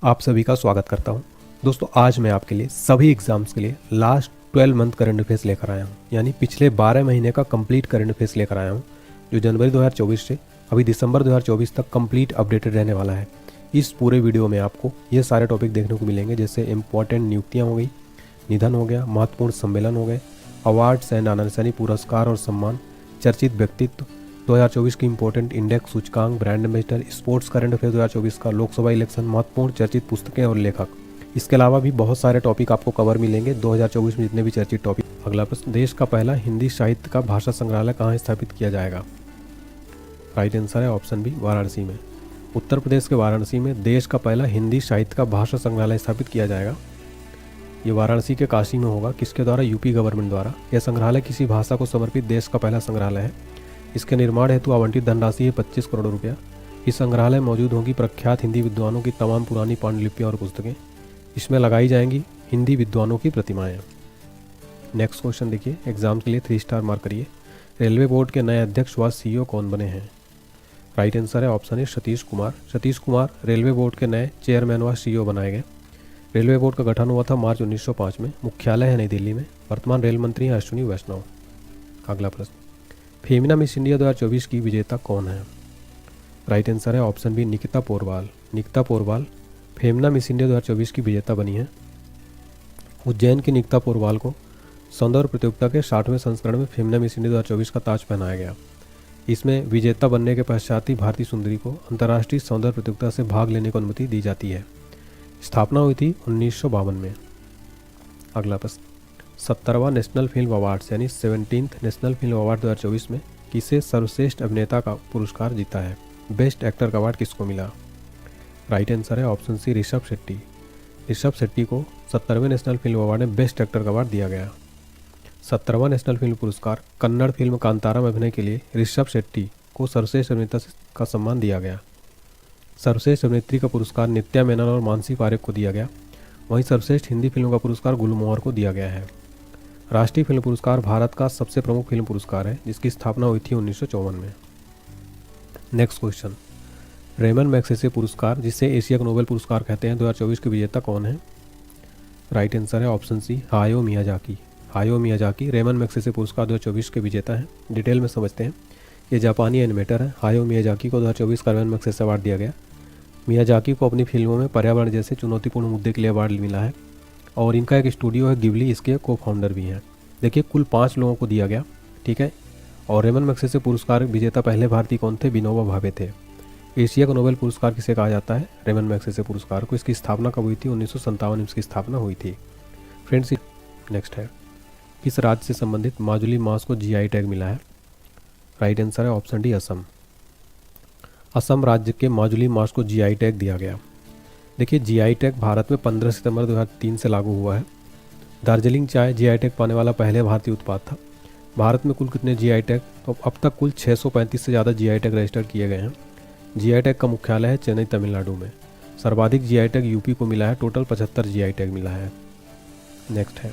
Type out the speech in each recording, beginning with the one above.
आप सभी का स्वागत करता हूं। दोस्तों आज मैं आपके लिए सभी एग्जाम्स के लिए लास्ट 12 मंथ करंट अफेयर्स लेकर आया हूं, यानी पिछले 12 महीने का कंप्लीट करंट अफेयर्स लेकर आया हूं, जो जनवरी 2024 से अभी दिसंबर 2024 तक कंप्लीट अपडेटेड रहने वाला है। इस पूरे वीडियो में आपको ये सारे टॉपिक देखने को मिलेंगे, जैसे इंपॉर्टेंट नियुक्तियाँ हो गई, निधन हो गया, महत्वपूर्ण सम्मेलन हो गए, अवार्ड्स एंड आनंद पुरस्कार और सम्मान, चर्चित व्यक्तित्व, 2024 की इंपॉर्टेंट इंडेक्स सूचकांक, brand ambassador, sports current affair 2024 का, लोकसभा इलेक्शन, महत्वपूर्ण चर्चित पुस्तकें और लेखक। इसके अलावा भी बहुत सारे टॉपिक आपको कवर मिलेंगे 2024 में जितने भी चर्चित टॉपिक। अगला प्रश्न, देश का पहला हिंदी साहित्य का भाषा संग्रहालय कहाँ स्थापित किया जाएगा? राइट आंसर है ऑप्शन बी, वाराणसी में। उत्तर प्रदेश के वाराणसी में देश का पहला हिंदी साहित्य का भाषा संग्रहालय स्थापित किया जाएगा। ये वाराणसी के काशी में होगा। किसके द्वारा? यूपी गवर्नमेंट द्वारा। यह संग्रहालय किसी भाषा को समर्पित देश का पहला संग्रहालय है। इसके निर्माण हेतु आवंटित धनराशि है 25 करोड़ रुपया। इस संग्रहालय में मौजूद होंगी प्रख्यात हिंदी विद्वानों की तमाम पुरानी पांडुलिपियाँ और पुस्तकें। इसमें लगाई जाएंगी हिंदी विद्वानों की प्रतिमाएं। नेक्स्ट क्वेश्चन देखिए, एग्जाम के लिए 3 स्टार मार्क करिए। रेलवे बोर्ड के नए अध्यक्ष व सीईओ कौन बने हैं? राइट आंसर है option A, Satish Kumar. Satish Kumar railway board के नए चेयरमैन व सीईओ बनाए गए। रेलवे बोर्ड का गठन हुआ था मार्च 1905 में। मुख्यालय है नई दिल्ली में। वर्तमान रेल मंत्री हैं अश्विनी वैष्णव। अगला प्रश्न, फेमिना मिस इंडिया 2024 की विजेता कौन है? राइट आंसर है option B, Nikita Porwal. Nikita Porwal Femina Miss India 2024 की विजेता बनी है। उज्जैन की निकिता पोरवाल को सौंदर्य प्रतियोगिता के 60वें संस्करण में फेमिना मिस इंडिया 2024 का ताज पहनाया गया। इसमें विजेता बनने के पश्चात ही भारतीय सुंदरी को अंतर्राष्ट्रीय सौंदर्य प्रतियोगिता से भाग लेने को अनुमति दी जाती है। स्थापना हुई थी 1952 में। अगला प्रश्न, 70वां नेशनल फिल्म अवार्ड्स यानी 17th नेशनल फिल्म अवार्ड 2024 में किसे सर्वश्रेष्ठ अभिनेता का पुरस्कार जीता है? बेस्ट एक्टर का अवार्ड किसको मिला? राइट आंसर है ऑप्शन सी, ऋषभ शेट्टी। ऋषभ शेट्टी को 70वें नेशनल फिल्म अवार्ड में बेस्ट एक्टर का अवार्ड दिया गया। 17वां नेशनल फिल्म पुरस्कार कन्नड़ फिल्म कांतारा में अभिनय के लिए ऋषभ शेट्टी को सर्वश्रेष्ठ अभिनेता का सम्मान दिया गया। सर्वश्रेष्ठ अभिनेत्री का पुरस्कार नित्या मेनन और मानसी पारेख को दिया गया। वहीं सर्वश्रेष्ठ हिंदी फिल्म का पुरस्कार गुलमोहर को दिया गया है। राष्ट्रीय फिल्म पुरस्कार भारत का सबसे प्रमुख फिल्म पुरस्कार है, जिसकी स्थापना हुई थी 1954 में। नेक्स्ट क्वेश्चन, रेमन मैग्सेसे पुरस्कार, जिसे एशिया का नोबेल पुरस्कार कहते हैं, 2024 के विजेता कौन है? राइट आंसर है ऑप्शन सी, हायो मियाजाकी। हायो मियाजाकी रेमन मैग्सेसे पुरस्कार 2024 के विजेता हैं। डिटेल में समझते हैं। ये जापानी एनिमेटर है। हायो मियाजाकी को 2024 का रेमन मैग्सेसे अवार्ड दिया गया। मियाजाकी को अपनी फिल्मों में पर्यावरण जैसे चुनौतीपूर्ण मुद्दे के लिए अवार्ड मिला है और इनका एक स्टूडियो है गिबली, इसके को फाउंडर भी हैं। देखिए कुल 5 लोगों को दिया गया, ठीक है। और रेमन मैग्सेसे पुरस्कार विजेता पहले भारतीय कौन थे? विनोबा भावे थे। एशिया का नोबेल पुरस्कार किसे कहा जाता है? रेमन मैग्सेसे पुरस्कार को। इसकी स्थापना कब हुई थी? 1957 में इसकी स्थापना हुई थी। फ्रेंड्स नेक्स्ट है, किस राज्य से संबंधित माजुली मांस को जीआई टैग मिला है? राइट आंसर है ऑप्शन डी, असम। असम राज्य के माजुली मांस को जीआई टैग दिया गया। देखिए जीआई टैग भारत में 15 सितंबर 2003 से लागू हुआ है। दार्जिलिंग चाय जीआई टैग पाने वाला पहले भारतीय उत्पाद था। भारत में कुल कितने जीआई टैग? तो अब तक कुल 635 से ज़्यादा जीआई टैग रजिस्टर किए गए हैं। जीआई टैग का मुख्यालय है चेन्नई, तमिलनाडु में। सर्वाधिक जीआई टैग यूपी को मिला है, टोटल 75 जीआई टैग मिला है। नेक्स्ट है,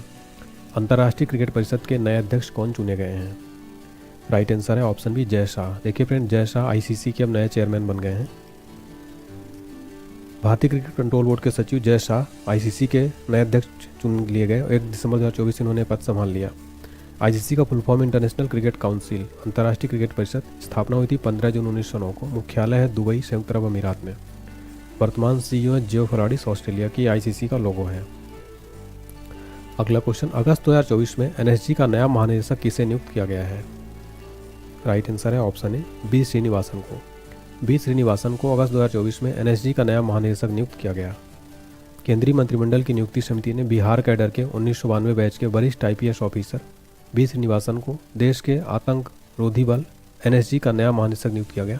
अंतर्राष्ट्रीय क्रिकेट परिषद के नए अध्यक्ष कौन चुने गए हैं? राइट आंसर है ऑप्शन बी, जय शाह। देखिए फ्रेंड, जय शाह आईसीसी के अब नए चेयरमैन बन गए हैं। भारतीय क्रिकेट कंट्रोल बोर्ड के सचिव जय शाह आईसीसी के नए अध्यक्ष चुन लिए गए। 1 दिसंबर 2024 इन्होंने पद संभाल लिया। आईसीसी का full form international cricket council, अंतर्राष्ट्रीय क्रिकेट परिषद। स्थापना हुई थी 15 जून 1909 को। मुख्यालय है दुबई, संयुक्त अरब अमीरात में। वर्तमान सीईओ है जियो फराडिस, ऑस्ट्रेलिया की आईसीसी का लोगो है। अगला क्वेश्चन, अगस्त 2024 में एनएसजी का नया महानिदेशक किसे नियुक्त किया गया है? राइट आंसर है ऑप्शन ए, बी श्रीनिवासन को। बी श्रीनिवासन को अगस्त 2024 में एनएसजी का नया महानिदेशक नियुक्त किया गया। केंद्रीय मंत्रिमंडल की नियुक्ति समिति ने बिहार कैडर के 1992 बैच के वरिष्ठ आईपीएस ऑफिसर बी श्रीनिवासन को देश के आतंक रोधी बल एनएसजी का नया महानिदेशक नियुक्त किया गया।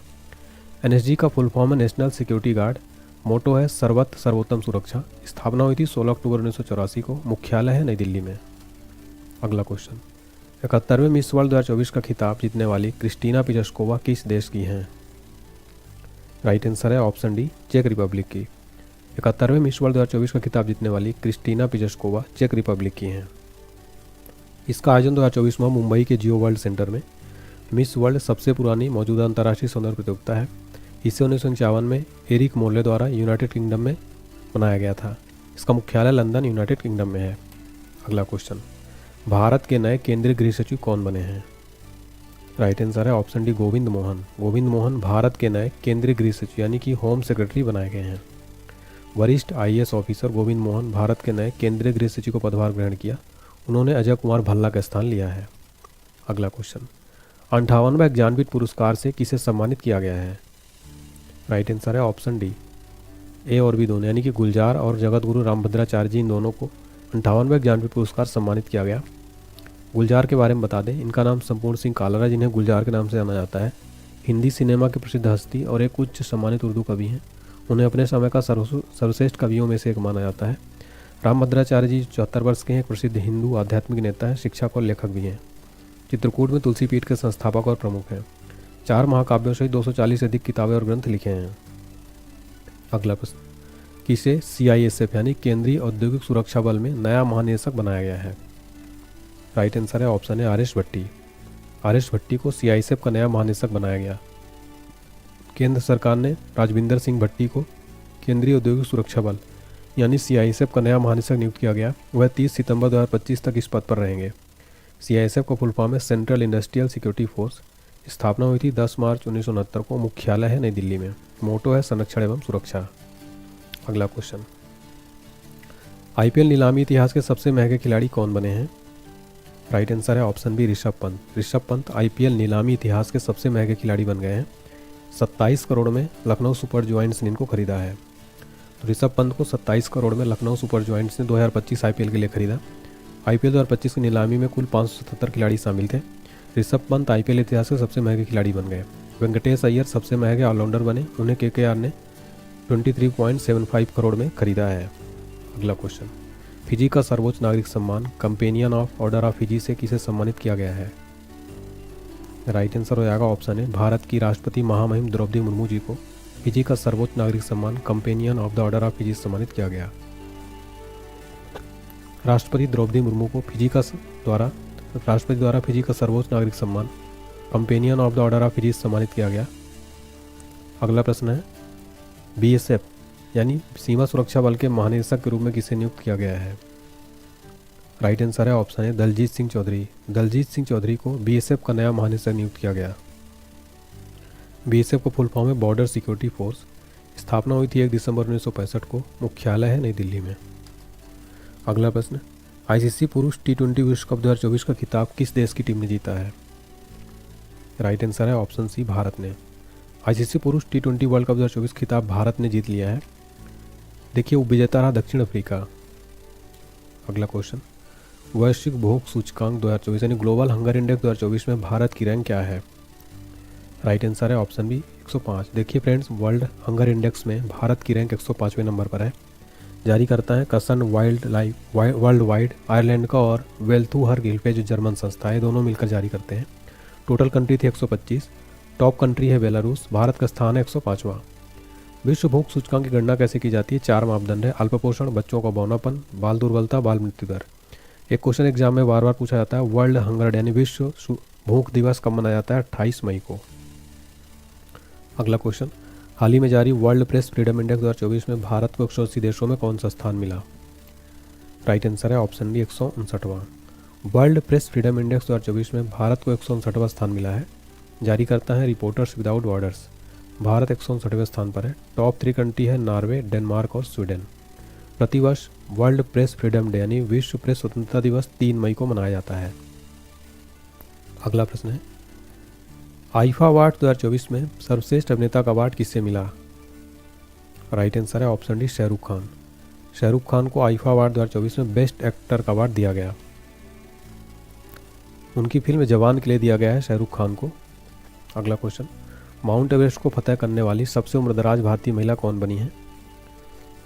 एनएसजी का फुल फॉर्म है नेशनल सिक्योरिटी गार्ड। मोटो है सर्वत्र सर्वोत्तम सुरक्षा। स्थापना हुई थी 16 अक्टूबर 1984 को। मुख्यालय है नई दिल्ली में। अगला क्वेश्चन, 71वें मिस वर्ल्ड 2024 का खिताब जीतने वाली क्रिस्टीना पिजस्कोवा किस देश की हैं? राइट आंसर है ऑप्शन डी, चेक रिपब्लिक की। 71वें मिस वर्ल्ड 2024 का खिताब जीतने वाली क्रिस्टीना पिजस्कोवा चेक रिपब्लिक की हैं। इसका आयोजन 2024 में मुंबई के जियो वर्ल्ड सेंटर में। मिस वर्ल्ड सबसे पुरानी मौजूदा अंतर्राष्ट्रीय सौंदर्य प्रतियोगिता है। इसे 1951 में एरिक मोर्ले द्वारा यूनाइटेड किंगडम में बनाया गया था? इसका मुख्यालय लंदन यूनाइटेड किंगडम में है। अगला क्वेश्चन, भारत के नए केंद्रीय गृह सचिव कौन बने हैं? राइट आंसर है ऑप्शन डी गोविंद मोहन। गोविंद मोहन भारत के नए केंद्रीय गृह सचिव यानी कि होम सेक्रेटरी बनाए गए हैं। वरिष्ठ आईएएस ऑफिसर गोविंद मोहन भारत के नए केंद्रीय गृह सचिव को पदभार ग्रहण किया। उन्होंने अजय कुमार भल्ला का स्थान लिया है। अगला क्वेश्चन, 58वां ज्ञानपीठ पुरस्कार से किसे सम्मानित किया गया है? राइट आंसर है ऑप्शन डी ए और बी दोनों, यानी कि गुलजार और जगत गुरु रामभद्राचार्य जी, इन दोनों को 58वां ज्ञानपीठ पुरस्कार सम्मानित किया गया। गुलजार के बारे में बता दें, इनका नाम संपूर्ण सिंह कालरा, जिन्हें गुलजार के नाम से जाना जाता है, हिंदी सिनेमा के प्रसिद्ध हस्ती और एक उच्च सम्मानित उर्दू कवि हैं। उन्हें अपने समय का सर्वश्रेष्ठ कवियों में से एक माना जाता है। रामभद्राचार्य जी 74 वर्ष के हैं, एक प्रसिद्ध हिंदू आध्यात्मिक नेता हैं, शिक्षक और लेखक भी हैं। चित्रकूट में तुलसी पीठ के संस्थापक और प्रमुख हैं। 4 महाकाव्यों सहित 240 से अधिक किताबें और ग्रंथ लिखे हैं। अगला प्रश्न, किसे CISF यानी केंद्रीय औद्योगिक सुरक्षा बल में नया महानिदेशक बनाया गया है? राइट आंसर है ऑप्शन है आर.एस. भट्टी। आर.एस. भट्टी को CISF का नया महानिदेशक बनाया गया। केंद्र सरकार ने राजविंदर सिंह भट्टी को केंद्रीय औद्योगिक सुरक्षा बल यानी CISF का नया महानिदेशक नियुक्त किया गया। वह 30 सितंबर 2025 तक इस पद पर रहेंगे। CISF का फुल फॉर्म है सेंट्रल इंडस्ट्रियल सिक्योरिटी फोर्स। स्थापना हुई थी 10 मार्च 1969 को। मुख्यालय है नई दिल्ली में। मोटो है संरक्षण एवं सुरक्षा। अगला क्वेश्चन, IPL नीलामी इतिहास के सबसे महंगे खिलाड़ी कौन बने हैं? राइट आंसर है option B Rishabh Pant. Rishabh Pant IPL नीलामी इतिहास के सबसे महंगे खिलाड़ी बन गए हैं। 27 करोड़ में लखनऊ सुपर जॉइंट्स ने इनको खरीदा है। तो ऋषभ पंत को 27 करोड़ में लखनऊ सुपर जॉइंट्स ने 2025 IPL के लिए खरीदा। IPL 2025 की नीलामी में कुल 577 खिलाड़ी शामिल थे। ऋषभ पंत IPL इतिहास के सबसे महंगे खिलाड़ी बन गए। वेंकटेश अय्यर सबसे महंगे ऑलराउंडर बने। उन्हें KKR ने 23.75 करोड़ में खरीदा है। अगला क्वेश्चन, फिजी का सर्वोच्च नागरिक सम्मान companion of order of Fiji से किसे सम्मानित किया गया है? राइट आंसर हो जाएगा ऑप्शन है भारत की राष्ट्रपति महामहिम द्रौपदी मुर्मू जी को फिजी का सर्वोच्च नागरिक सम्मान companion of the order of Fiji सम्मानित किया गया। राष्ट्रपति द्रौपदी मुर्मू को राष्ट्रपति द्वारा फिजी का सर्वोच्च नागरिक सम्मान companion of the order of Fiji सम्मानित किया गया। अगला प्रश्न है, BSF यानी सीमा सुरक्षा बल के महानिदेशक के रूप में किसे नियुक्त किया गया है? राइट आंसर है ऑप्शन है दलजीत सिंह चौधरी। दलजीत सिंह चौधरी को BSF का नया महानिदेशक नियुक्त किया गया। BSF का फुल फॉर्म है बॉर्डर सिक्योरिटी फोर्स। स्थापना हुई थी 1 दिसंबर 1965 को। मुख्यालय है नई दिल्ली में। अगला प्रश्न, ICC पुरुष T20 विश्व कप 2024 का खिताब किस देश की टीम ने जीता है? राइट आंसर है ऑप्शन सी भारत ने। ICC पुरुष T20 वर्ल्ड कप 2024 खिताब भारत ने जीत लिया है। देखिए उपविजेता रहा दक्षिण अफ्रीका। अगला क्वेश्चन, वैश्विक भोग सूचकांक 2024 यानी ग्लोबल हंगर इंडेक्स 2024 में भारत की रैंक क्या है? राइट आंसर है ऑप्शन बी 105। देखिए फ्रेंड्स, वर्ल्ड हंगर इंडेक्स में भारत की रैंक 105वें नंबर पर है। जारी करता है कसन वर्ल्ड वाइड आयरलैंड का और वेल्थूहर गिल्फे जो जर्मन संस्था है, दोनों मिलकर जारी करते हैं। टोटल कंट्री थी 125। टॉप कंट्री है बेलारूस। भारत का स्थान है 105वां। विश्व भोग सूचकांक की गणना कैसे की जाती है? 4 मापदंड है, अल्पपोषण, बच्चों का बौनापन, बाल दुर्बलता, बाल मृत्यु दर। एक क्वेश्चन एग्जाम में बार बार पूछा जाता है, वर्ल्ड हंगर डे यानी विश्व भूख दिवस कब मनाया जाता है? 28 मई को। अगला क्वेश्चन, हाल ही में जारी वर्ल्ड प्रेस फ्रीडम इंडेक्स 2024 में भारत को 180 देशों में कौन सा स्थान मिला? राइट आंसर है ऑप्शन डी 159वां। वर्ल्ड प्रेस फ्रीडम इंडेक्स 2024 में भारत को 159वां स्थान मिला है। जारी करता है रिपोर्टर्स विदाउट बॉर्डर्स। भारत 159वें स्थान पर है। टॉप 3 कंट्री है नॉर्वे, डेनमार्क और स्वीडन। प्रतिवर्ष वर्ल्ड प्रेस फ्रीडम डे यानी विश्व प्रेस स्वतंत्रता दिवस 3 मई को मनाया जाता है। अगला प्रश्न है, आईफा अवार्ड 2024 में सर्वश्रेष्ठ अभिनेता का अवार्ड किससे मिला? राइट आंसर है ऑप्शन डी शाहरुख खान। शाहरुख खान को आईफा अवार्ड 2024 में बेस्ट एक्टर का अवार्ड दिया गया। उनकी फिल्म जवान के लिए दिया गया है शाहरुख खान को। अगला क्वेश्चन, माउंट एवरेस्ट को फतह करने वाली सबसे उम्रदराज भारतीय महिला कौन बनी है?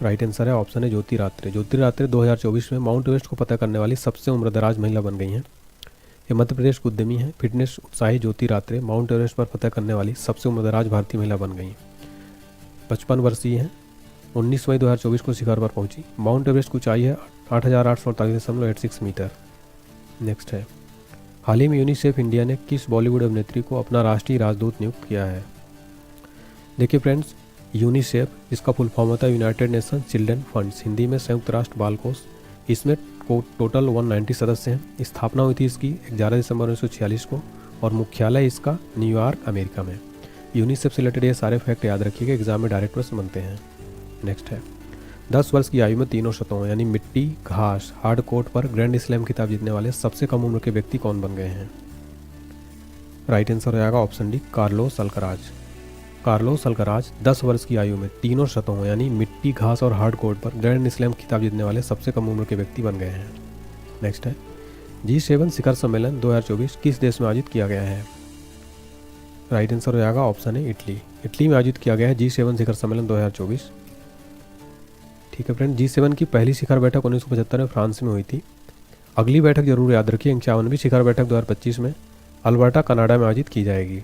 राइट आंसर है ऑप्शन है ज्योति रात्रे। ज्योति रात्रे 2024 में माउंट एवरेस्ट को फतह करने वाली सबसे उम्रदराज महिला बन गई हैं। ये मध्य प्रदेश की उद्यमी है। फिटनेस उत्साही ज्योति रात्रे माउंट एवरेस्ट पर फतह करने वाली सबसे उम्रदराज भारतीय महिला बन गई। 55 वर्षीय हैं। 19 मई 2024 को शिखर पर पहुंची। माउंट एवरेस्ट की ऊंचाई है 8,848.86 मीटर। नेक्स्ट है, हाल ही में यूनिसेफ इंडिया ने किस बॉलीवुड अभिनेत्री को अपना राष्ट्रीय राजदूत नियुक्त किया है? देखिए फ्रेंड्स, यूनिसेफ, जिसका फुल फॉर्म होता है United nation children funds, Hindi में संयुक्त राष्ट्र बाल कोष। इसमें टोटल 190 सदस्य हैं। स्थापना हुई थी इसकी 11 दिसंबर 1946 को और मुख्यालय इसका न्यूयॉर्क, अमेरिका में। यूनिसेफ से रिलेटेड ये सारे फैक्ट याद रखिएगा, एग्जाम में डायरेक्ट प्रश्न बनते हैं। नेक्स्ट है 10 वर्ष की आयु में तीनों शतों यानी मिट्टी, घास, हार्ड कोर्ट पर ग्रैंड स्लैम खिताब जीतने वाले सबसे कम उम्र के व्यक्ति कौन बन गए हैं? राइट आंसर हो जाएगा option D, Carlos Alcaraz. Carlos Alcaraz 10 वर्ष की आयु में तीनों शतों यानी मिट्टी, घास और हार्ड कोर्ट पर ग्रैंड स्लैम खिताब जीतने वाले सबसे कम उम्र के व्यक्ति बन गए हैं। नेक्स्ट है G7 शिखर सम्मेलन 2024 किस देश में आयोजित किया गया है? राइट आंसर हो जाएगा ऑप्शन है इटली। इटली में आयोजित किया गया है G7 शिखर सम्मेलन 2024। ठीक है फ्रेंड, G7 की पहली शिखर बैठक 1975 में फ्रांस में हुई थी। अगली बैठक जरूर याद रखिए, 51वीं शिखर बैठक 2025 में अल्बर्टा, कनाडा में आयोजित की जाएगी।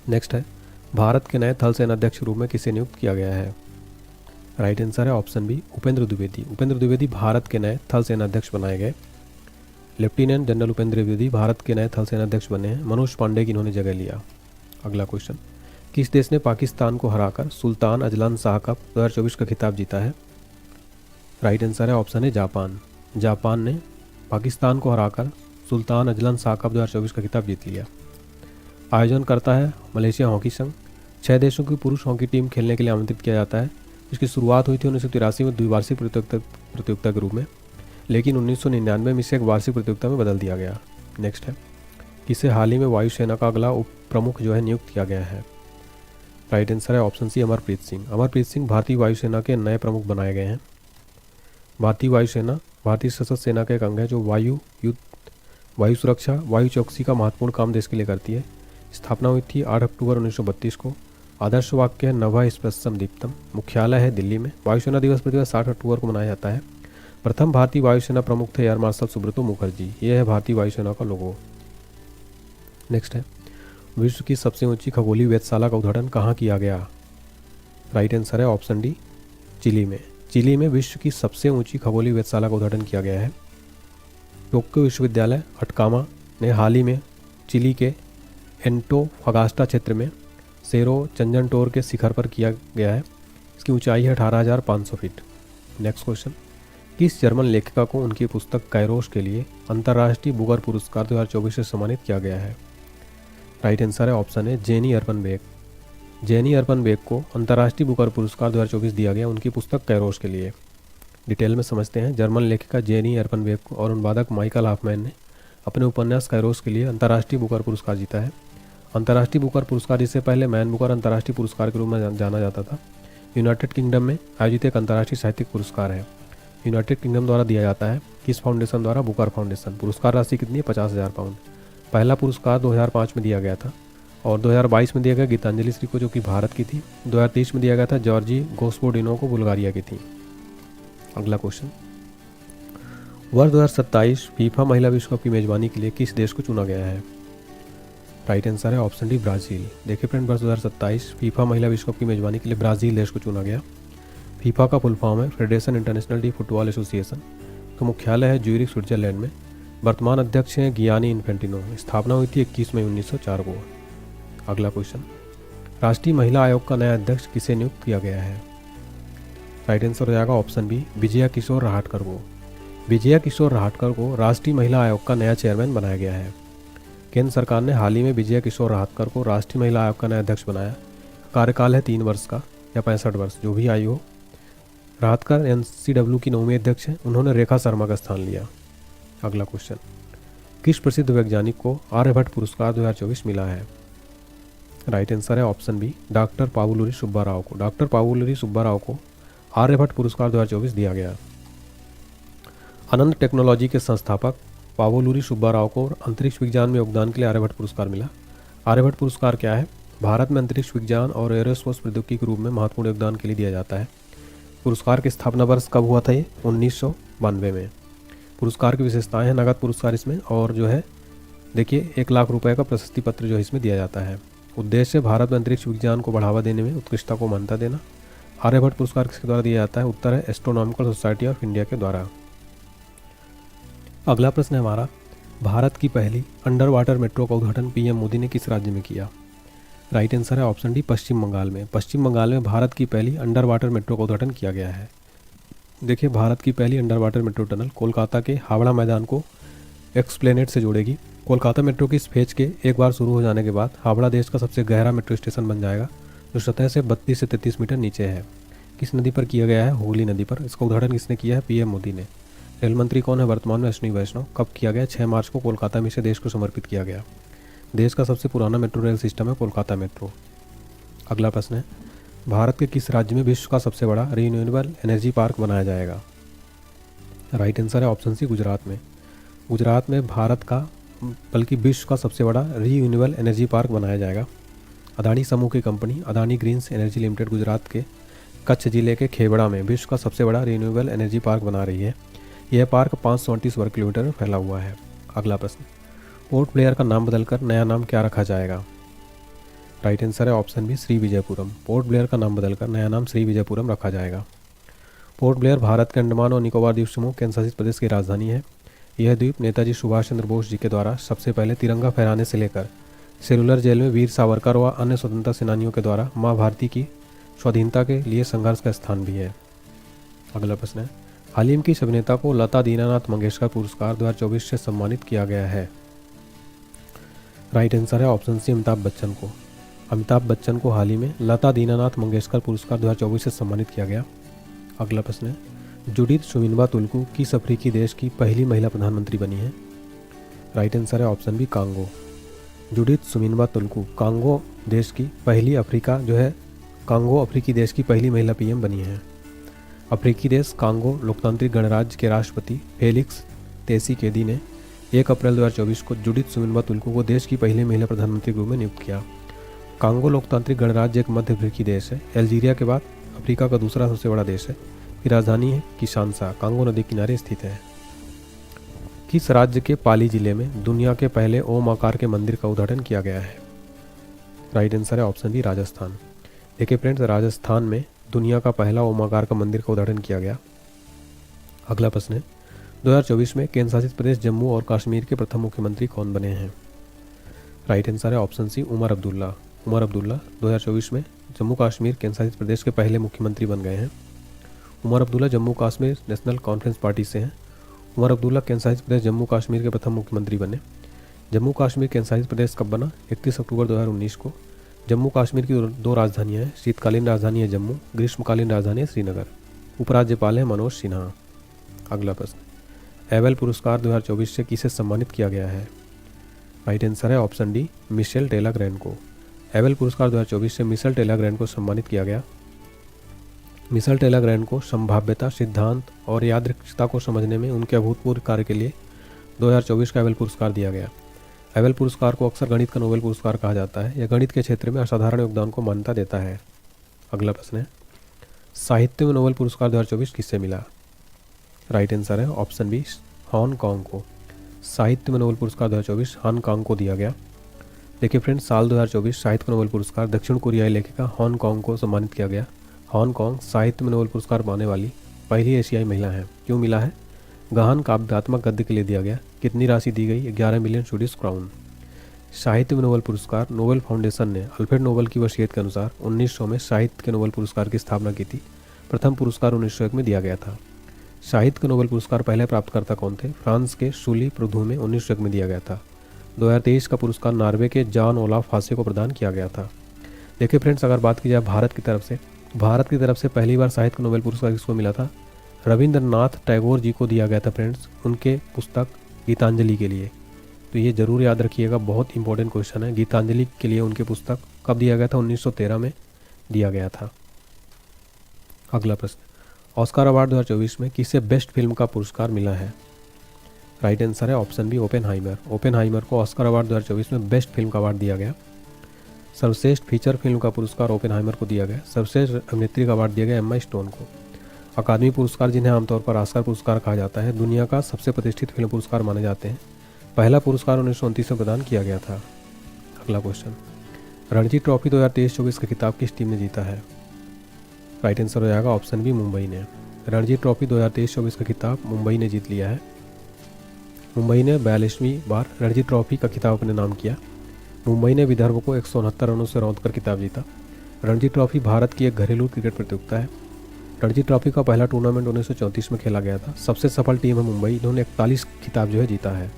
नेक्स्ट है भारत के नए थल सेनाध्यक्ष के रूप में किसे नियुक्त किया गया है? राइट आंसर है ऑप्शन बी, उपेंद्र द्विवेदी। उपेंद्र द्विवेदी भारत के नए थल सेनाध्यक्ष बनाए गए। लेफ्टिनेंट जनरल उपेंद्र द्विवेदी भारत के नए थल सेनाध्यक्ष बने हैं। मनोज पांडे की इन्होंने जगह लिया। अगला क्वेश्चन, किस देश ने पाकिस्तान को हराकर सुल्तान अजलान शाह कप 2024 का खिताब जीता है? राइट आंसर है ऑप्शन है जापान। जापान ने पाकिस्तान को हराकर सुल्तान अजलान शाह कप 2024 का खिताब जीत लिया। आयोजन करता है मलेशिया हॉकी संघ। 6 देशों की पुरुष हॉकी टीम खेलने के लिए आमंत्रित किया जाता है। इसकी शुरुआत हुई थी 1983 में द्विवार्षिक प्रतियोगिता के रूप में, लेकिन 1999 में इसे एक वार्षिक प्रतियोगिता में बदल दिया गया। नेक्स्ट है किसे हाल ही में वायुसेना का अगला उप प्रमुख जो है नियुक्त किया गया है? राइट आंसर है ऑप्शन सी, अमरप्रीत सिंह। अमरप्रीत सिंह भारतीय वायुसेना के नए प्रमुख बनाए गए हैं। भारतीय वायुसेना भारतीय सशस्त्र सेना का एक अंग है जो वायु सुरक्षा, वायु चौकसी का महत्वपूर्ण काम देश के लिए करती है। स्थापना हुई थी 8 अक्टूबर 1932 को। आदर्श वाक्य है नभः स्पृशम दीप्तम। मुख्यालय है दिल्ली में। वायुसेना दिवस प्रतिवर्ष 8 अक्टूबर को मनाया जाता है। प्रथम भारतीय वायुसेना प्रमुख थे एयर मार्शल सुब्रतो मुखर्जी। ये है भारतीय वायुसेना का लोगो। नेक्स्ट है विश्व की सबसे ऊंची खगोलीय वेधशाला का उद्घाटन कहाँ किया गया? राइट आंसर है ऑप्शन डी, चिली में। चिली में विश्व की सबसे ऊंची खगोलीय वेधशाला का उद्घाटन किया गया है। टोक्यो विश्वविद्यालय अटकामा ने हाल ही में चिली के एंटोफगास्टा क्षेत्र में सेरो चंजनटोर के शिखर पर किया गया है। इसकी ऊंचाई है 18,500 फीट। नेक्स्ट क्वेश्चन, किस जर्मन लेखिका को उनकी पुस्तक कैरोश के लिए अंतर्राष्ट्रीय बुकर पुरस्कार 2024 से सम्मानित किया गया है? राइट आंसर है ऑप्शन है जेनी अर्पनबेक। जेनी अर्पनबेक को अंतर्राष्ट्रीय बुकर पुरस्कार 2024 दिया गया उनकी पुस्तक कैरोश के लिए। डिटेल में समझते हैं। जर्मन लेखिका जेनी अर्पनबेक और अनुवादक माइकल हॉफमैन ने अपने उपन्यास कैरोश के लिए अंतर्राष्ट्रीय बुकर पुरस्कार जीता है। अंतर्राष्ट्रीय बुकर पुरस्कार इससे पहले मैन बुकर अंतर्राष्ट्रीय पुरस्कार के रूप में जाना जाता था। यूनाइटेड किंगडम में आयोजित एक अंतर्राष्ट्रीय साहित्यिक पुरस्कार है। यूनाइटेड किंगडम द्वारा दिया जाता है। किस फाउंडेशन द्वारा? Booker foundation. पुरस्कार राशि कितनी है? 50,000 पाउंड। पहला पुरस्कार 2005 में दिया गया था और 2022 में दिया गया गीतांजलि श्री को, जो कि भारत की थी। 2023 में दिया गया था जॉर्जी गोस्पोडिनो को, बुल्गारिया की थी। अगला क्वेश्चन, वर्ष 2027 फीफा महिला विश्व कप की मेजबानी के लिए किस देश को चुना गया है? राइट आंसर है ऑप्शन डी, ब्राज़ील। देखिए फ्रेंड, वर्ष 2027 फीफा महिला विश्व कप की मेजबानी के लिए ब्राज़ील देश को चुना गया। फीफा का फुल फॉर्म है federation international D football association. तो मुख्यालय है ज्यूरिख, स्विट्जरलैंड में। वर्तमान अध्यक्ष हैं गियानी इन्फेंटिनो। स्थापना हुई थी 21 मई 1904 को। अगला क्वेश्चन, राष्ट्रीय महिला आयोग का नया अध्यक्ष किसे नियुक्त किया गया है? राइट आंसर हो जाएगा ऑप्शन बी, विजया किशोर रहाटकर को। विजया किशोर रहाटकर को राष्ट्रीय महिला आयोग का नया चेयरमैन बनाया गया है। केंद्र सरकार ने हाल ही में विजया किशोर रहाटकर को राष्ट्रीय महिला आयोग का नया अध्यक्ष बनाया। कार्यकाल है 3 वर्ष का या 65 वर्ष, जो भी आयु हो। रहाटकर NCW की 9वीं अध्यक्ष हैं। उन्होंने रेखा शर्मा का स्थान लिया। अगला क्वेश्चन, किस प्रसिद्ध वैज्ञानिक को आर्यभट्ट पुरस्कार 2024 मिला है? राइट आंसर है ऑप्शन बी, डॉक्टर पावुलुरी सुब्बाराव को। डॉक्टर पावुलुरी सुब्बाराव को आर्यभट्ट पुरस्कार 2024 दिया गया। अनंत टेक्नोलॉजी के संस्थापक पावुलुरी सुब्बाराव को अंतरिक्ष विज्ञान में योगदान के लिए आर्यभट्ट पुरस्कार मिला। आर्यभट्ट पुरस्कार क्या है? भारत में अंतरिक्ष विज्ञान और एरोस्पेस प्रौद्योगिकी के रूप में महत्वपूर्ण योगदान के लिए दिया जाता है। पुरस्कार की स्थापना वर्ष कब हुआ था? ये 1992 में। पुरस्कार की विशेषताएं हैं नगद पुरस्कार इसमें, और जो है देखिए 1 लाख रुपए का प्रशस्ति पत्र जो है इसमें दिया जाता है। उद्देश्य भारत में अंतरिक्ष विज्ञान को बढ़ावा देने में उत्कृष्टता को मान्यता देना। आर्यभट्ट पुरस्कार किसके द्वारा दिया जाता है? उत्तर है एस्ट्रोनॉमिकल सोसाइटी ऑफ इंडिया के द्वारा। अगला प्रश्न है हमारा, भारत की पहली अंडर वाटर मेट्रो का उद्घाटन PM मोदी ने किस राज्य में किया? राइट आंसर है ऑप्शन डी, पश्चिम बंगाल में। पश्चिम बंगाल में भारत की पहली अंडर वाटर मेट्रो का उद्घाटन किया गया है। देखिए, भारत की पहली under water metro tunnel Kolkata के हावड़ा मैदान को एक्सप्लेनेड से जोड़ेगी। कोलकाता मेट्रो की इस फेज के एक बार शुरू हो जाने के बाद हावड़ा देश का सबसे गहरा मेट्रो स्टेशन बन जाएगा, जो सतह से 32 से 33 मीटर नीचे है। किस नदी पर किया गया है? हुगली नदी पर। इसका उद्घाटन किसने किया है? पीएम मोदी ने। रेल मंत्री कौन है वर्तमान में? अश्विनी वैष्णव। कब किया गया? 6 मार्च को कोलकाता में इसे देश को समर्पित किया गया। देश का सबसे पुराना मेट्रो रेल सिस्टम है कोलकाता मेट्रो। अगला प्रश्न है, भारत के किस राज्य में विश्व का सबसे बड़ा रीन्यूएबल एनर्जी पार्क बनाया जाएगा? राइट आंसर है ऑप्शन सी, गुजरात में। गुजरात में भारत का बल्कि विश्व का सबसे बड़ा रीन्यूएबल एनर्जी पार्क बनाया जाएगा। अदानी समूह की कंपनी Adani greens energy limited Gujarat के कच्छ जिले के खेवड़ा में विश्व का सबसे बड़ा रीन्यूएबल एनर्जी पार्क बना रही है। यह पार्क 538 वर्ग किलोमीटर में फैला हुआ है। अगला प्रश्न, पोर्ट ब्लेयर का नाम बदलकर नया नाम क्या रखा जाएगा? राइट आंसर है ऑप्शन बी, श्री विजयपुरम। पोर्ट ब्लेयर का नाम बदलकर नया नाम श्री विजयपुरम रखा जाएगा। पोर्ट ब्लेयर भारत के अंडमान और निकोबार द्वीप समूह केंद्र शासित प्रदेश की राजधानी है। यह द्वीप नेताजी सुभाष चंद्र बोस जी के द्वारा सबसे पहले तिरंगा फहराने से लेकर सेलुलर जेल में वीर सावरकर व अन्य स्वतंत्रता सेनानियों के द्वारा माँ भारती की स्वाधीनता के लिए संघर्ष का स्थान भी है। अगला प्रश्न है, हाल ही में किस अभिनेता को लता दीनानाथ मंगेशकर पुरस्कार 2024 से सम्मानित किया गया है? राइट आंसर है ऑप्शन सी, अमिताभ बच्चन को। अमिताभ बच्चन को हाल ही में लता दीनानाथ मंगेशकर पुरस्कार 2024 से सम्मानित किया गया। अगला प्रश्न है, जुडिथ सुमिनवा तुलकू किस अफ्रीकी देश की पहली महिला प्रधानमंत्री बनी है? राइट आंसर है option B, Congo. Judith सुमिनवा tulku Congo देश की पहली कांगो अफ्रीकी देश की पहली महिला पीएम बनी है। अफ्रीकी देश कांगो लोकतांत्रिक गणराज्य के राष्ट्रपति फेलिक्स त्सेकीदी ने 1 अप्रैल 2024 को जुडिथ सुमिनवा तुलकू को देश की पहली महिला प्रधानमंत्री के रूप में नियुक्त किया। कांगो लोकतांत्रिक गणराज्य एक मध्य अफ्रीकी देश है। अल्जीरिया के बाद अफ्रीका का दूसरा सबसे बड़ा देश है। की राजधानी है किशानसा, कांगो नदी किनारे स्थित है। किस राज्य के पाली जिले में दुनिया के पहले ओम आकार के मंदिर का उद्घाटन किया गया है? राइट आंसर है ऑप्शन बी, राजस्थान। देखिए फ्रेंड्स, राजस्थान में दुनिया का पहला ओम आकार का मंदिर का उद्घाटन किया गया। अगला प्रश्न है, 2024 में केंद्र शासित प्रदेश जम्मू और कश्मीर के प्रथम मुख्यमंत्री कौन बने हैं? राइट आंसर है ऑप्शन सी, उमर अब्दुल्ला। उमर अब्दुल्ला 2024 में जम्मू कश्मीर केंद्र शासित प्रदेश के पहले मुख्यमंत्री बन गए हैं। उमर अब्दुल्ला जम्मू कश्मीर नेशनल कॉन्फ्रेंस पार्टी से हैं। उमर अब्दुल्ला केंद्र शासित प्रदेश जम्मू कश्मीर के प्रथम मुख्यमंत्री बने। जम्मू कश्मीर केंद्र शासित प्रदेश कब बना? 31 अक्टूबर 2019 को। जम्मू कश्मीर की 2 राजधानियाँ हैं। शीतकालीन राजधानी है जम्मू, ग्रीष्मकालीन राजधानी है श्रीनगर। उपराज्यपाल है मनोज सिन्हा। अगला प्रश्न, एबेल पुरस्कार 2024 से किसे सम्मानित किया गया है? राइट आंसर है option D, Michel Talagrand को। एबेल पुरस्कार 2024 से मिशेल टेलर ग्रैंड को सम्मानित किया गया। मिशेल टेलर ग्रैंड को संभाव्यता, सिद्धांत और यादृच्छिकता को समझने में उनके अभूतपूर्व कार्य के लिए 2024 का एबेल पुरस्कार दिया गया। एबेल पुरस्कार को अक्सर गणित का नोबेल पुरस्कार कहा जाता है। यह गणित के क्षेत्र में असाधारण योगदान को मान्यता देता है। अगला प्रश्न है, साहित्य में नोबेल पुरस्कार 2024 किससे मिला? राइट आंसर है ऑप्शन बी, हांगकांग को। साहित्य में नोबेल पुरस्कार 2024 हांगकांग को दिया गया। देखिए फ्रेंड्स, साल 2024 साहित्य में नोबेल पुरस्कार दक्षिण कोरियाई लेखिका हांगकांग को सम्मानित किया गया। हांगकांग साहित्य में नोबेल पुरस्कार पाने वाली पहली एशियाई महिला है। क्यों मिला है? गहन काव्यात्मक गद्य के लिए दिया गया। कितनी राशि दी गई? 11 मिलियन स्वीडिश क्राउन। साहित्य में नोबेल पुरस्कार नोबेल फाउंडेशन ने अल्फ्रेड नोबेल की वसीयत के अनुसार 1900 में साहित्य के नोबेल पुरस्कार की स्थापना की थी। प्रथम पुरस्कार 1901 में दिया गया था। साहित्य के नोबेल पुरस्कार पहले प्राप्तकर्ता कौन थे? फ्रांस के शूली प्रभु में 1901 में दिया गया था। 2023 का पुरस्कार नॉर्वे के जॉन ओलाफ हासे को प्रदान किया गया था। देखिए फ्रेंड्स, अगर बात की जाए भारत की तरफ से पहली बार साहित्य का नोबेल पुरस्कार किसको मिला था? रविंद्रनाथ टैगोर जी को दिया गया था फ्रेंड्स, उनके पुस्तक गीतांजलि के लिए। तो ये जरूर याद रखिएगा, बहुत इंपॉर्टेंट क्वेश्चन है। गीतांजलि के लिए उनके पुस्तक कब दिया गया था? 1913 में दिया गया था। अगला प्रश्न, ऑस्कर अवार्ड 2024 में किसे बेस्ट फिल्म का पुरस्कार मिला है? राइट आंसर है ऑप्शन बी, ओपेनहाइमर। ओपेनहाइमर को ऑस्कर अवार्ड 2024 में बेस्ट फिल्म का अवार्ड दिया गया। सर्वश्रेष्ठ फीचर फिल्म का पुरस्कार ओपेनहाइमर को दिया गया। सर्वश्रेष्ठ अभिनेत्री का अवार्ड दिया गया एम्मा स्टोन को। अकादमी पुरस्कार, जिन्हें आमतौर पर ऑस्कर पुरस्कार कहा जाता है, दुनिया का सबसे प्रतिष्ठित फिल्म पुरस्कार माने जाते हैं। पहला पुरस्कार 1929 में प्रदान किया गया था। अगला क्वेश्चन, रणजी ट्रॉफी 2023-24 का खिताब किस टीम ने जीता है? राइट आंसर हो जाएगा ऑप्शन बी, मुंबई ने। रणजी ट्रॉफी 2023-24 का खिताब मुंबई ने जीत लिया है। मुंबई ने 42वीं बार रणजी ट्रॉफी का खिताब अपने नाम किया। मुंबई ने विदर्भ को 169 रनों से रौंद कर खिताब जीता। रणजी ट्रॉफी भारत की एक घरेलू क्रिकेट प्रतियोगिता है। रणजी ट्रॉफी का पहला टूर्नामेंट 1934 में खेला गया था। सबसे सफल टीम है मुंबई, इन्होंने 41 खिताब जो है जीता है।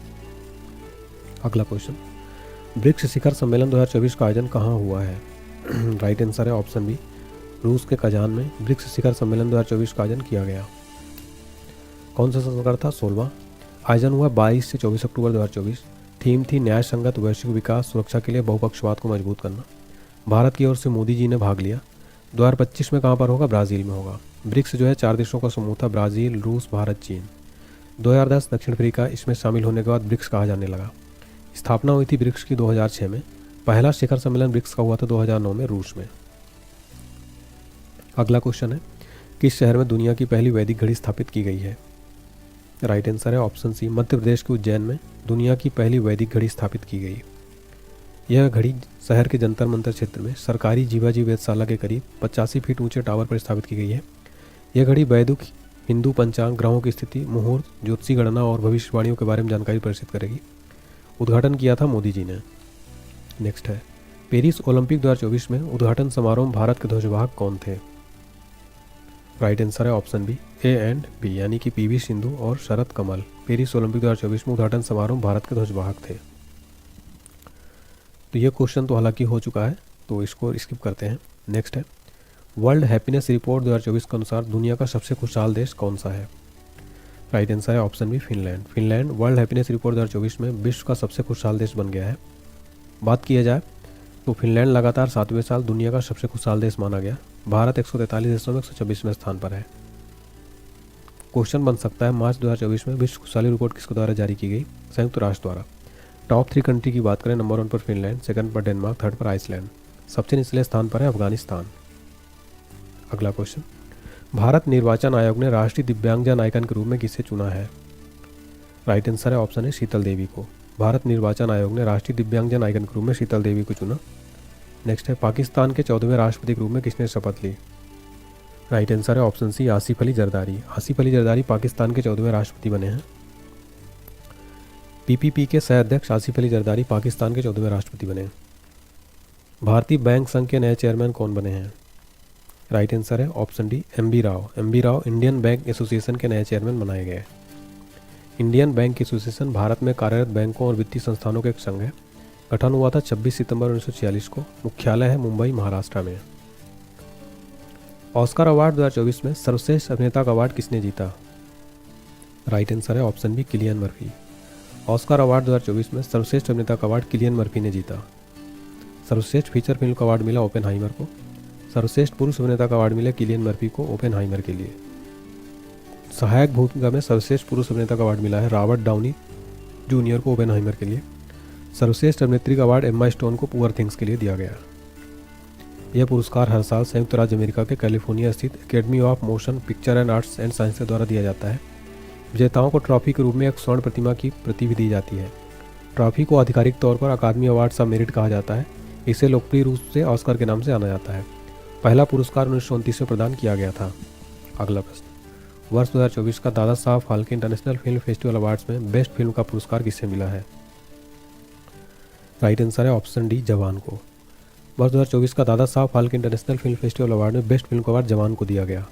अगला क्वेश्चन, ब्रिक्स शिखर सम्मेलन 2024 का आयोजन कहाँ हुआ है? राइट आंसर है ऑप्शन बी, रूस के कजान में ब्रिक्स शिखर सम्मेलन 2024 का आयोजन किया गया। कौन सा संस्करण था? 16वां। आयोजन हुआ 22 से 24 अक्टूबर 2024। थीम थी न्याय संगत वैश्विक विकास सुरक्षा के लिए बहुपक्षवाद को मजबूत करना। भारत की ओर से मोदी जी ने भाग लिया। 2025 में कहाँ पर होगा? ब्राज़ील में होगा। ब्रिक्स जो है 4 देशों का समूह था, ब्राज़ील, रूस, भारत, चीन। 2010 दक्षिण अफ्रीका इसमें शामिल होने के बाद ब्रिक्स कहा जाने लगा। स्थापना हुई थी ब्रिक्स की 2006 में। पहला शिखर सम्मेलन ब्रिक्स का हुआ था 2009 में रूस में। अगला क्वेश्चन है, किस शहर में दुनिया की पहली वैदिक घड़ी स्थापित की गई है? राइट आंसर है ऑप्शन सी, मध्य प्रदेश के उज्जैन में दुनिया की पहली वैदिक घड़ी स्थापित की गई। यह घड़ी शहर के जंतर मंतर क्षेत्र में सरकारी जीवाजी वेधशाला के करीब 85 फीट ऊंचे टावर पर स्थापित की गई है। यह घड़ी वैदिक हिंदू पंचांग, ग्रहों की स्थिति, मुहूर्त, ज्योतिषी गणना और भविष्यवाणियों के बारे में जानकारी प्रदर्शित करेगी। उद्घाटन किया था मोदी जी ने। नेक्स्ट है, पेरिस ओलंपिक 2024 में उद्घाटन समारोह में भारत के ध्वजवाहक कौन थे? राइट आंसर है option B, A and B, यानी कि पीवी सिंधु और शरद कमल। पेरिस ओलंपिक 2024 में उद्घाटन समारोह में भारत के ध्वजवाहक थे। तो ये क्वेश्चन तो हालांकि हो चुका है, तो इसको स्किप करते हैं। नेक्स्ट है, वर्ल्ड हैप्पीनेस रिपोर्ट 2024 के अनुसार दुनिया का सबसे खुशहाल देश कौन सा है? राइट आंसर है option B, Finland. Finland World Happiness Report 2024 में विश्व का सबसे खुशहाल देश बन गया है। बात किया जाए तो फिनलैंड लगातार 7वें साल दुनिया का सबसे खुशहाल देश माना गया। भारत 143 देशों में 126वें स्थान पर है। क्वेश्चन बन सकता है, मार्च 2024 में विश्व खुशहाली रिपोर्ट किसके द्वारा जारी की गई? संयुक्त राष्ट्र द्वारा। टॉप 3 कंट्री की बात करें, नंबर 1 पर फिनलैंड, सेकंड पर डेनमार्क, थर्ड पर आइसलैंड, सबसे निचले स्थान पर है अफगानिस्तान। अगला क्वेश्चन, भारत निर्वाचन आयोग ने राष्ट्रीय दिव्यांगजन आइकन के रूप में किसे चुना है? राइट आंसर है ऑप्शन है, शीतल देवी को। भारत निर्वाचन आयोग ने राष्ट्रीय दिव्यांगजन आइकन के रूप में शीतल देवी को चुना। नेक्स्ट है, पाकिस्तान के 14वें राष्ट्रपति के रूप में किसने शपथ ली? राइट आंसर है ऑप्शन सी, आसिफ अली जरदारी। आसिफ अली जरदारी पाकिस्तान के 14वें राष्ट्रपति बने हैं। पीपीपी के सह अध्यक्ष आसिफ अली जरदारी पाकिस्तान के 14वें राष्ट्रपति बने। भारतीय बैंक संघ के नए चेयरमैन कौन बने हैं? राइट आंसर है option D, MB Rao. MB Rao Indian bank association के नए चेयरमैन बनाए गए। इंडियन बैंक एसोसिएशन भारत में कार्यरत बैंकों और वित्तीय संस्थानों का एक संघ है। गठन हुआ था 26 सितंबर 1946 को। मुख्यालय है मुंबई, महाराष्ट्र में। ऑस्कर अवार्ड 2024 में सर्वश्रेष्ठ अभिनेता का अवार्ड किसने जीता? राइट आंसर है option B, Cillian Murphy. Oscar award 2024 में सर्वश्रेष्ठ अभिनेता का अवार्ड किलियन मर्फी ने जीता। सर्वश्रेष्ठ फीचर फिल्म का अवार्ड मिला ओपेनहाइमर को। सर्वश्रेष्ठ पुरुष अभिनेता का अवार्ड मिला किलियन मर्फी को ओपेनहाइमर के लिए। सहायक भूमिका में सर्वश्रेष्ठ पुरुष अभिनेता का अवार्ड मिला है रॉबर्ट डाउनी जूनियर को ओपेनहाइमर के लिए। सर्वश्रेष्ठ अभिनेत्री का अवार्ड एम्मा स्टोन को पुअर थिंग्स के लिए दिया गया। यह पुरस्कार हर साल संयुक्त राज्य अमेरिका के कैलिफोर्निया स्थित academy of motion picture and arts and science के द्वारा दिया जाता है। विजेताओं को ट्रॉफी के रूप में एक स्वर्ण प्रतिमा की प्रति भी दी जाती है। ट्रॉफी को आधिकारिक तौर पर अकादमी अवार्ड्स ऑफ मेरिट कहा जाता है। इसे लोकप्रिय रूप से ऑस्कर के नाम से जाना जाता है। पहला पुरस्कार 1929 में प्रदान किया गया था। अगला प्रश्न, वर्ष 2024 का Dada Saheb Phalke international film festival awards में बेस्ट फिल्म का पुरस्कार किसे मिला है? राइट आंसर है ऑप्शन डी, जवान को। वर्ष 2024 का Dada Saheb Phalke international film festival award में बेस्ट फिल्म का अवार्ड जवान को दिया गया।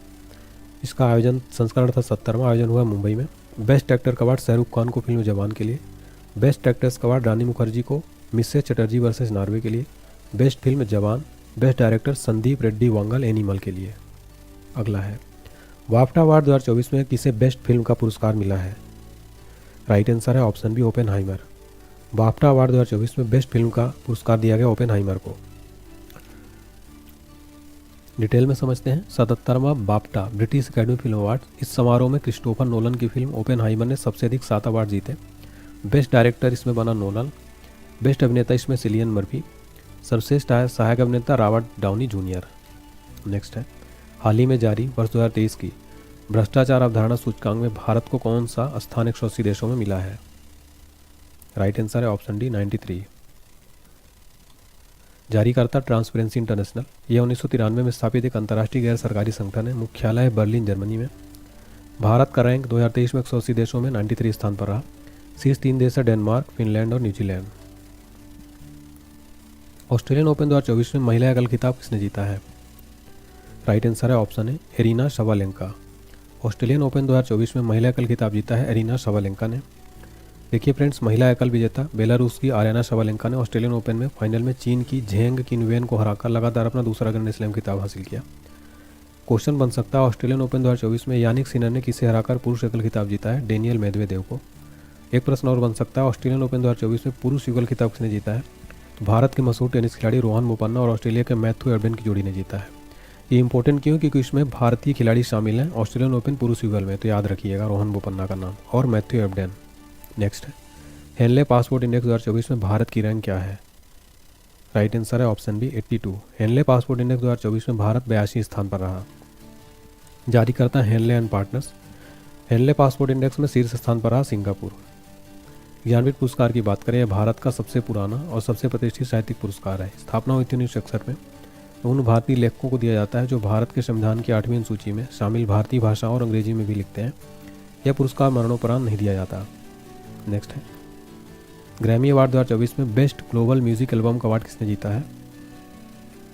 इसका आयोजन संस्करण था 70वां। आयोजन हुआ मुंबई में। बेस्ट एक्टर का अवार्ड शाहरुख खान को फिल्म जवान के लिए। बेस्ट एक्ट्रेस का अवार्ड रानी मुखर्जी को मिसेस चटर्जी वर्सेस नॉर्वे के लिए। Best film Jawan. Best director Sandeep Reddy Vanga Animal के लिए। अगला है, बाफ्टा अवार्ड 2024 में किसे बेस्ट फिल्म का पुरस्कार मिला है? राइट आंसर है option B, Oppenheimer. BAFTA award 2024 में बेस्ट फिल्म का पुरस्कार दिया गया ओपेनहाइमर को। डिटेल में समझते हैं। 77वां BAFTA British academy film award. इस समारोह में क्रिस्टोफर नोलन की फिल्म ओपेनहाइमर ने सबसे अधिक 7 अवार्ड जीते। बेस्ट डायरेक्टर इसमें बना नोलन। बेस्ट अभिनेता इसमें सिलियन मर्फी। सर्वश्रेष्ठ सहायक अभिनेता रॉबर्ट डाउनी जूनियर। नेक्स्ट है, हाल ही में जारी वर्ष 2023 की भ्रष्टाचार अवधारणा सूचकांक में भारत को कौन सा स्थान 180 देशों में मिला है? राइट आंसर है ऑप्शन डी, 93। जारीकर्ता ट्रांसपेरेंसी इंटरनेशनल। यह 1993 में स्थापित एक अंतर्राष्ट्रीय गैर सरकारी संगठन है। मुख्यालय है बर्लिन, जर्मनी में। भारत का रैंक 2023 में 180 देशों में 93 स्थान पर रहा। शीर्ष 3 देश है डेनमार्क, फिनलैंड और न्यूजीलैंड। ऑस्ट्रेलियन ओपन 2024 में महिला एकल खिताब किसने जीता है? राइट आंसर है ऑप्शन है एरिना शबालेंका। ऑस्ट्रेलियन ओपन 2024 में महिला एकल खिताब जीता है एरिना शबालेंका ने। देखिए फ्रेंड्स, महिला एकल विजेता बेलारूस की आर्याना शबालेंका ने ऑस्ट्रेलियन ओपन में फाइनल में चीन की झेंग किनवेन को हराकर लगातार अपना दूसरा ग्रैंड स्लैम खिताब हासिल किया। क्वेश्चन बन सकता है ऑस्ट्रेलियन ओपन 2024 में यानिक सिनर ने किसे हराकर पुरुष एकल खिताब जीता है? डेनियल मेदवेदेव को। एक प्रश्न और बन सकता है ऑस्ट्रेलियन ओपन 2024 में पुरुष युगल खिताब किसने जीता है? तो भारत के मशहूर टेनिस खिलाड़ी रोहन बोपन्ना और ऑस्ट्रेलिया के मैथ्यू एबडेन की जोड़ी ने जीता है। ये इंपॉर्टेंट क्यों? क्योंकि इसमें भारतीय खिलाड़ी शामिल हैं ऑस्ट्रेलियन ओपन पुरुष युगल में, तो याद रखिएगा रोहन बोपन्ना का नाम और मैथ्यू एबडेन। नेक्स्ट है हेनले पासपोर्ट इंडेक्स 2024 में भारत की रैंक क्या है? राइट आंसर है option B 82। Henley passport index 2024 में भारत 82 स्थान पर रहा। जारी करता है Henley and partners. Henley passport index में शीर्ष स्थान पर रहा सिंगापुर। ज्ञानपीठ पुरस्कार की बात करें, भारत का सबसे पुराना और सबसे प्रतिष्ठित साहित्यिक पुरस्कार है। स्थापना हुई थी 1961 में। उन भारतीय लेखकों को दिया जाता है जो भारत के संविधान की 8वीं अनुसूची में शामिल भारतीय भाषाओं और अंग्रेजी में भी लिखते हैं। यह पुरस्कार मरणोपरांत नहीं दिया जाता। नेक्स्ट है ग्रैमी अवार्ड 2024 में बेस्ट ग्लोबल म्यूजिक एल्बम का अवार्ड किसने जीता है?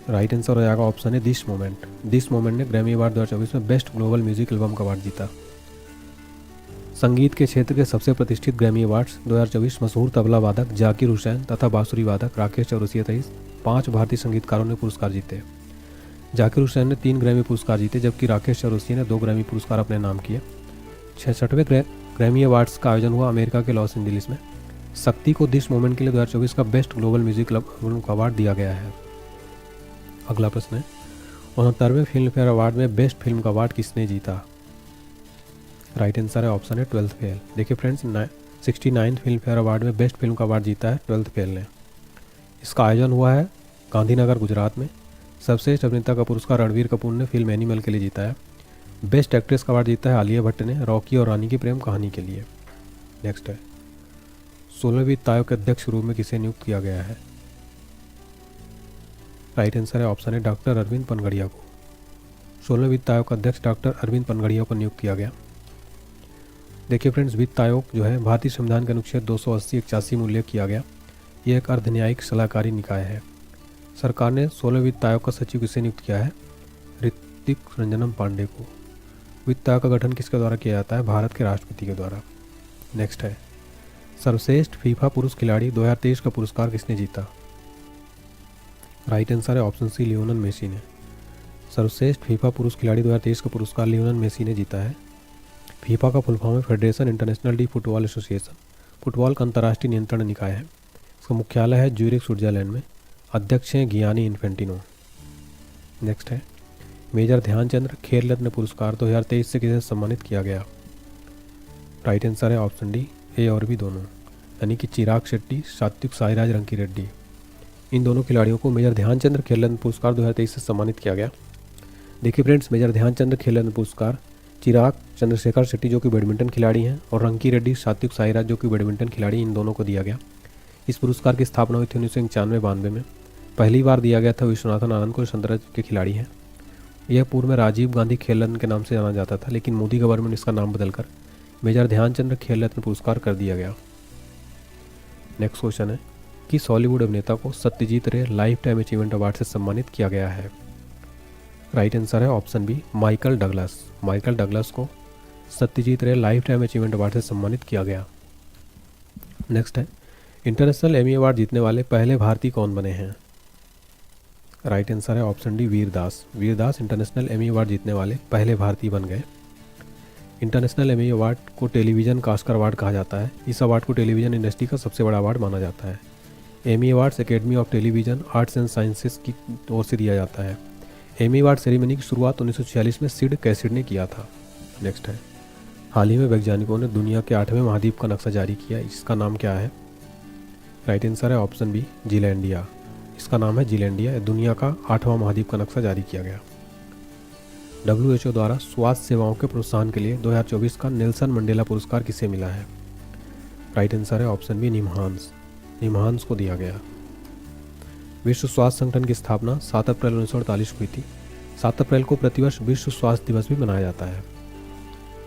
राइट आंसर हो जाएगा ऑप्शन है दिस मोमेंट। दिस मोमेंट ने ग्रैमी अवार्ड 2024 में बेस्ट ग्लोबल म्यूजिक एल्बम का अवार्ड जीता। संगीत के क्षेत्र के सबसे प्रतिष्ठित ग्रैमी अवार्ड्स 2024 मशहूर तबला वादक जाकिर हुसैन तथा बांसुरी वादक राकेश चौरसिया सहित 5 भारतीय संगीतकारों ने पुरस्कार जीते। जाकिर हुसैन ने 3 ग्रैमी पुरस्कार जीते, जबकि राकेश चौरसिया ने 2 ग्रैमी पुरस्कार अपने नाम किए। 66वें ग्रैमी अवार्ड्स का आयोजन हुआ अमेरिका के लॉस एंजलिस में। शक्ति को दिस मोमेंट के लिए 2024 का बेस्ट ग्लोबल म्यूजिक एल्बम का अवार्ड दिया गया है। अगला प्रश्न है 69वें फिल्म फेयर अवार्ड में बेस्ट फिल्म का अवार्ड किसने जीता? राइट आंसर है ऑप्शन है 12th फेल। देखिए friends, 69th film fair award में बेस्ट फिल्म का अवार्ड जीता है 12th फेल ने। इसका आयोजन हुआ है गांधीनगर गुजरात में। सर्वश्रेष्ठ अभिनेता का पुरस्कार रणबीर कपूर ने फिल्म एनिमल के लिए जीता है। बेस्ट एक्ट्रेस का अवार्ड जीता है आलिया भट्ट ने रॉकी और रानी की प्रेम कहानी के लिए। नेक्स्ट है 16वें वित्त आयोग के अध्यक्ष के रूप में किसे नियुक्त किया गया है? राइट आंसर है ऑप्शन है डॉक्टर अरविंद पनगड़िया को। 16वें वित्त आयोग का अध्यक्ष डॉक्टर अरविंद पनगड़िया को नियुक्त किया गया। देखिए फ्रेंड्स, वित्त आयोग जो है भारतीय संविधान के अनुच्छेद 280-81 में उल्लेख किया गया। यह एक अर्धन्यायिक सलाहकारी निकाय है। सरकार ने 16वें वित्त आयोग का सचिव किसे नियुक्त किया है? ऋतिक रंजनम पांडे को। वित्त आयोग का गठन किसके द्वारा किया जाता है? भारत के राष्ट्रपति के द्वारा। नेक्स्ट है सर्वश्रेष्ठ फीफा पुरुष खिलाड़ी 2023 का पुरस्कार किसने जीता? राइट आंसर है ऑप्शन सी लियोनेल मेसी ने। सर्वश्रेष्ठ फीफा पुरुष खिलाड़ी 2023 का पुरस्कार लियोनेल मेसी ने जीता है। फीफा का फुल फॉर्म है federation international D football association. Football का अंतर्राष्ट्रीय नियंत्रण निकाय है। इसका मुख्यालय है ज्यूरिख स्विट्जरलैंड में। अध्यक्ष हैं गियानी इन्फेंटिनो। नेक्स्ट है मेजर ध्यानचंद्र खेल रत्न पुरस्कार 2023 से किसे सम्मानित किया गया? राइट आंसर है ऑप्शन डी ए और बी दोनों, यानी कि चिराग शेट्टी, सात्विक साईराज रंकी रेड्डी। इन दोनों खिलाड़ियों को मेजर ध्यानचंद्र खेल रत्न पुरस्कार 2023 से सम्मानित किया गया। देखिए फ्रेंड्स, मेजर ध्यानचंद्र खेल रत्न पुरस्कार चिराग चंद्रशेखर शेट्टी जो कि बैडमिंटन खिलाड़ी हैं और रंकी रेड्डी सात्विक साईराज जो कि बैडमिंटन खिलाड़ी, इन दोनों को दिया गया। इस पुरस्कार की स्थापना हुई थी 1991-92 में। पहली बार दिया गया था विश्वनाथन आनंद को, संतरा के खिलाड़ी हैं। यह पूर्व में राजीव गांधी खेल रत्न के नाम से जाना जाता था, लेकिन मोदी गवर्नमेंट ने इसका नाम बदलकर मेजर ध्यानचंद्र खेल रत्न पुरस्कार कर दिया गया। नेक्स्ट क्वेश्चन है किस हॉलीवुड अभिनेता को सत्यजीत रे लाइफ टाइम अचीवमेंट अवार्ड से सम्मानित किया गया है? राइट आंसर है option B Michael Douglas. Michael Douglas को सत्यजीत रे लाइफ टाइम अचीवमेंट अवार्ड से सम्मानित किया गया। नेक्स्ट है इंटरनेशनल एमी अवार्ड जीतने वाले पहले भारतीय कौन बने हैं? राइट आंसर है option D Vir Das. Vir Das international Emmy award जीतने वाले पहले भारतीय बन गए। इंटरनेशनल एमी अवार्ड को टेलीविज़न का ऑस्कर अवार्ड कहा जाता है। इस अवार्ड को टेलीविज़न इंडस्ट्री का सबसे बड़ा अवार्ड माना जाता है। Emmy awards academy of television arts and sciences की ओर से दिया जाता है। एमी अवार्ड सेरेमनी की शुरुआत 1946 में सिड कैसिड ने किया था। नेक्स्ट है हाल ही में वैज्ञानिकों ने दुनिया के 8वें महाद्वीप का नक्शा जारी किया। इसका नाम क्या है? राइट आंसर है ऑप्शन बी जीलैंडिया। इसका नाम है जीलैंडिया। दुनिया का 8वां महाद्वीप का नक्शा जारी किया गया। WHO द्वारा स्वास्थ्य सेवाओं के प्रोत्साहन के लिए 2024 का नेल्सन मंडेला पुरस्कार किसे मिला है? राइट आंसर है ऑप्शन बी निमहांस। निमहांस को दिया गया। विश्व स्वास्थ्य संगठन की स्थापना 7 अप्रैल 1948 को हुई थी। 7 अप्रैल को प्रतिवर्ष विश्व स्वास्थ्य दिवस भी मनाया जाता है।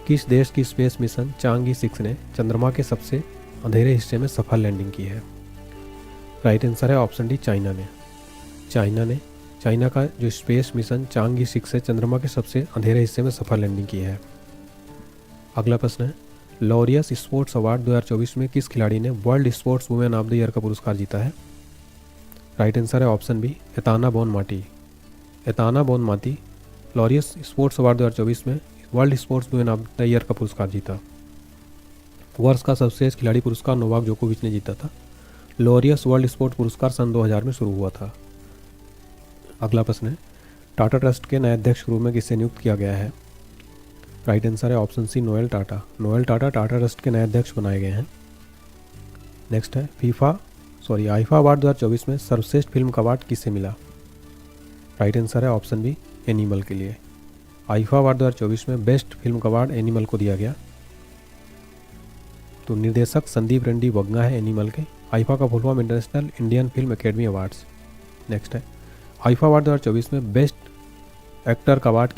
किस देश की स्पेस मिशन चांगी 6 ने चंद्रमा के सबसे अंधेरे हिस्से में सफल लैंडिंग की है? राइट आंसर है ऑप्शन डी चाइना ने। चाइना का जो स्पेस मिशन चांगी 6 है चंद्रमा के सबसे अंधेरे हिस्से में सफल लैंडिंग की है। अगला प्रश्न है, लॉरियस स्पोर्ट्स अवार्ड 2024 में किस खिलाड़ी ने world sports women of the year का पुरस्कार जीता है? राइट आंसर है option B, Aitana Bonmati. Aitana Bonmati Laureus sports award 2024 में world sports women of the year का पुरस्कार जीता। वर्ष का सर्वश्रेष्ठ खिलाड़ी पुरस्कार नोवाक जोकोविच ने जीता था। लॉरियस वर्ल्ड स्पोर्ट पुरस्कार सन 2000 में शुरू हुआ था। अगला प्रश्न है, टाटा ट्रस्ट के नए अध्यक्ष के रूप में किसे नियुक्त किया गया है? राइट आंसर है option C, Noel Tata. Noel Tata Tata trust के नए अध्यक्ष बनाए गए हैं। नेक्स्ट है, आईफा अवार्ड 2024 में सर्वश्रेष्ठ फिल्म का अवार्ड किसे मिला? राइट आंसर है ऑप्शन बी, एनिमल के लिए। आईफा अवार्ड 2024 में बेस्ट फिल्म का अवार्ड एनिमल को दिया गया। तो निर्देशक संदीप रेड्डी वग्गा है एनिमल के। आईफा का full form international Indian film academy awards. Next है, आईफा अवार्ड 2024 में बेस्ट एक्टर का अवार्ड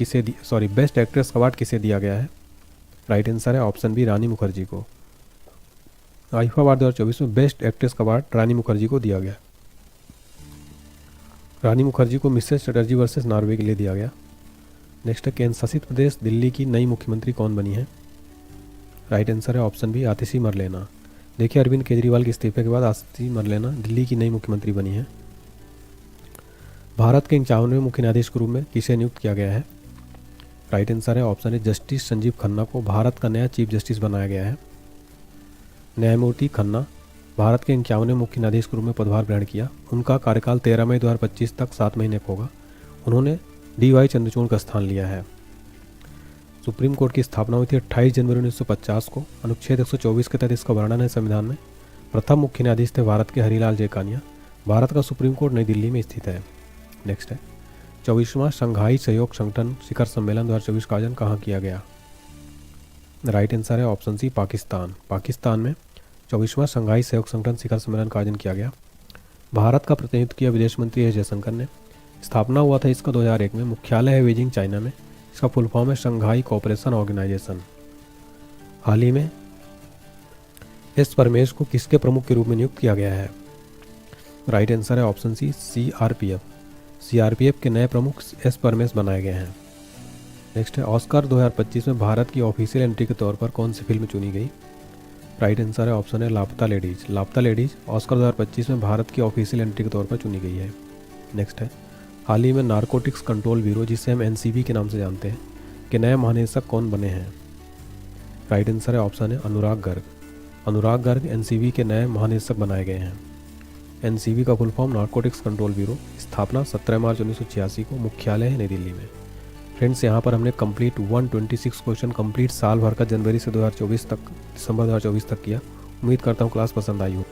बेस्ट एक्ट्रेस का अवार्ड किसे दिया गया है? राइट आंसर है ऑप्शन बी, रानी मुखर्जी को। आईफा अवार्ड 2024 में बेस्ट एक्ट्रेस का अवार्ड रानी मुखर्जी को दिया गया। रानी मुखर्जी को मिसेस चटर्जी वर्सेस नॉर्वे के लिए दिया गया। नेक्स्ट है, केंद्र शासित प्रदेश दिल्ली की नई मुख्यमंत्री कौन बनी है? राइट आंसर है ऑप्शन बी, आतिशी मरलेना। देखिए, अरविंद केजरीवाल के इस्तीफे के बाद आतिशी मरलेना दिल्ली की नई मुख्यमंत्री बनी है। भारत के 51वें मुख्य न्यायाधीश के रूप में किसे नियुक्त किया गया है? राइट आंसर है option A, justice Sanjeev Khanna को भारत का नया चीफ जस्टिस बनाया गया है। न्यायमूर्ति खन्ना भारत के 51वें मुख्य न्यायाधीश के रूप में पदभार ग्रहण किया। उनका कार्यकाल 13 मई 2025 तक 7 महीने का होगा। उन्होंने डी.वाई. चंद्रचूड़ का स्थान लिया है। सुप्रीम कोर्ट की स्थापना हुई थी 28 जनवरी 1950 को। अनुच्छेद 124 के तहत इसका वर्णन है संविधान में। प्रथम मुख्य न्यायाधीश थे भारत के हरिलाल जयकानिया। भारत का सुप्रीम कोर्ट नई दिल्ली में स्थित है। नेक्स्ट है, 24वां शंघाई सहयोग संगठन शिखर सम्मेलन 2024 का आयोजन कहाँ किया गया? राइट आंसर है ऑप्शन सी, पाकिस्तान। पाकिस्तान में 24वां शंघाई सहयोग संगठन शिखर सम्मेलन का आयोजन किया गया। भारत का प्रतिनिधित्व किया विदेश मंत्री एस जयशंकर ने। स्थापना हुआ था इसका 2001 में। मुख्यालय है बीजिंग, चाइना में। इसका फुल फॉर्म है शंघाई कोऑपरेशन ऑर्गेनाइजेशन। हाल ही में एस परमेश को किसके प्रमुख के रूप में नियुक्त किया गया है? राइट आंसर है ऑप्शन सी, सीआरपीएफ। सीआरपीएफ के नए प्रमुख एस परमेश बनाए गए हैं। नेक्स्ट है, ऑस्कर 2025 में भारत की ऑफिशियल एंट्री के तौर पर कौन सी फिल्म चुनी गई? राइट आंसर है ऑप्शन है, लापता लेडीज। लापता लेडीज ऑस्कर 2025 में भारत की ऑफिशियल एंट्री के तौर पर चुनी गई है। नेक्स्ट है, हाल ही में नारकोटिक्स कंट्रोल ब्यूरो, जिसे हम एनसीबी के नाम से जानते हैं, के नए महानिदेशक कौन बने हैं? राइट आंसर है ऑप्शन है, अनुराग गर्ग। अनुराग गर्ग एनसीबी के नए महानिदेशक बनाए गए हैं। एनसीबी का full form narcotics control bureau. स्थापना 17 मार्च 1986 को। मुख्यालय है नई दिल्ली में। फ्रेंड्स, यहाँ पर हमने कंप्लीट 126 क्वेश्चन कंप्लीट साल भर का जनवरी से 2024 तक, दिसंबर 2024 तक किया। उम्मीद करता हूँ क्लास पसंद आई हो।